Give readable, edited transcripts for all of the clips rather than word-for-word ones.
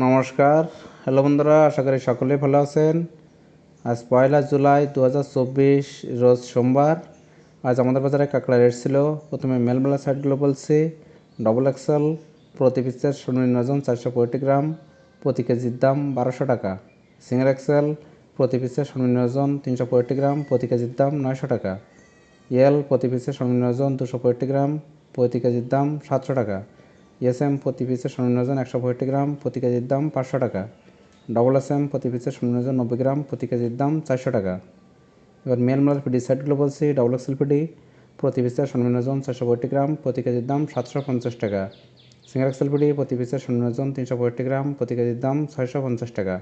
নমস্কার। হ্যালো বন্ধুরা, আশা করি সকলেই ভালো আছেন। আজ 1 জুলাই 2024 রোজ সোমবার। আজ আমাদের বাজারে কাঁকড়া রেট ছিল, প্রথমে মেলমেলা সাইডগুলো বলছি। ডবল এক্সেল প্রতি পিসের সর্বনিম্ন ওজন 465 গ্রাম, প্রতি কেজির দাম 1200 টাকা। সিঙ্গেল এক্সেল প্রতি পিসের সর্বনিম্ন ওজন 365 গ্রাম, প্রতি কেজির দাম 900 টাকা। এল প্রতি পিসের সর্বনিম্ন ওজন 265 গ্রাম, প্রতি কেজির দাম 700 টাকা। এসএম প্রতি পিসের সর্বনিম্ন ওজন 165 গ্রাম, প্রতি কেজির দাম 500 টাকা। ডবল এসএম প্রতি পিসের সর্বনিম্ন ওজন 90 গ্রাম, প্রতি কেজির দাম 400 টাকা। এবার মেলমাল পিডি সাইডগুলো বলছি। ডবল এক্সেল পিডি প্রতি পিসের সর্বনিম্ন ওজন 465 গ্রাম, প্রতি কেজির দাম 750 টাকা। সিঙ্গেল এক্সেল পিডি প্রতি পিসের সর্বনিম্ন ওজন 365 গ্রাম, প্রতি কেজির দাম 650 টাকা।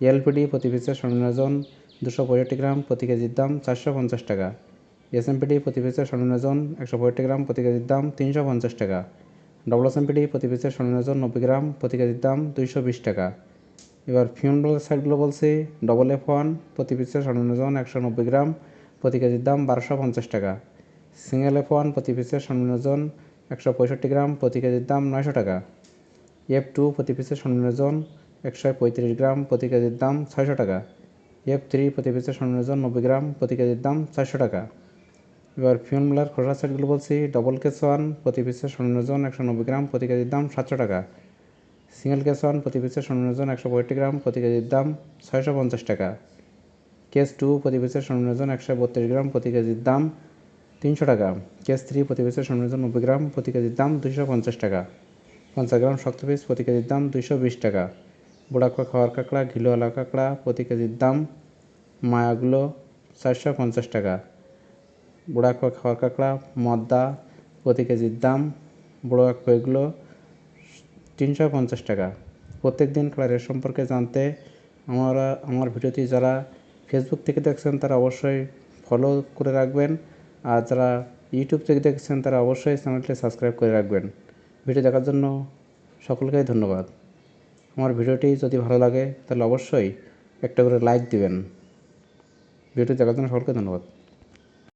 এলপিডি প্রতি পিসের সর্বনিম্ন ওজন 265 গ্রাম, প্রতি কেজির দাম 450 টাকা। এসএমপিডি প্রতি পিসের সর্বনিম্ন ওজন 165 গ্রাম, প্রতি কেজির দাম 350 টাকা। ডবল এসএমপিডি প্রতি পিসের সর্বনিম্ন ওজন 90 গ্রাম, প্রতি কেজির দাম 220 টাকা। এবার ফিউন্ডল সাইডগুলো বলছি। ডবল F1 প্রতি পিসের সর্বনিম্ন ওজন 190 গ্রাম, প্রতি কেজির দাম 1250 টাকা। সিঙ্গেল F1 প্রতি পিসের সর্বনিম্ন ওজন 165 গ্রাম, প্রতি কেজির দাম 900 টাকা। F2 প্রতি পিসের সর্বনিম্ন ওজন 135 গ্রাম, প্রতি কেজির দাম 600 টাকা। F3 প্রতি পিসের সর্বনিম্ন ওজন 90 গ্রাম, প্রতি কেজির দাম 400 টাকা। এবার ফিউনমুলার খোসা সেটগুলো বলছি। ডবল কেস 1 প্রতি পিসের সর্বনিম্ন ওজন 190 গ্রাম, প্রতি কেজির দাম 700 টাকা। সিঙ্গেল কেস 1 প্রতি পিসের সর্বনিম্ন ওজন 165 গ্রাম, প্রতি কেজির দাম 650 টাকা। কেস 2 প্রতি পিসের সর্বনিম্ন ওজন 132 গ্রাম, প্রতি কেজির দাম 300 টাকা। কেস 3 প্রতি পিসের সর্বনিম্ন ওজন 90 গ্রাম, প্রতি কেজির দাম 250 টাকা। 50 গ্রাম শক্ত পিস প্রতি কেজির দাম 220 টাকা। বুড়াকুয়া খাওয়ার কাঁকড়া, ঘিলওয়ালা কাঁকড়া প্রতি কেজির দাম মায়াগুলো 450 টাকা। বুড়াকুয়া খাওয়ার কাঁকড়া মদ্দা প্রতি কেজির দাম বুড়াকুয়াগুলো 350 টাকা। প্রত্যেক দিন কাঁকড়া রেট সম্পর্কে জানতে আমার ভিডিওটি যারা ফেসবুক থেকে দেখছেন তারা অবশ্যই ফলো করে রাখবেন, আর যারা ইউটিউব থেকে দেখছেন তারা অবশ্যই চ্যানেলটি সাবস্ক্রাইব করে রাখবেন। ভিডিও দেখার জন্য সকলকেই ধন্যবাদ। আমার ভিডিওটি যদি ভালো লাগে তাহলে অবশ্যই একটা করে লাইক দিবেন। ভিডিওটি দেখার জন্য সকলকে ধন্যবাদ।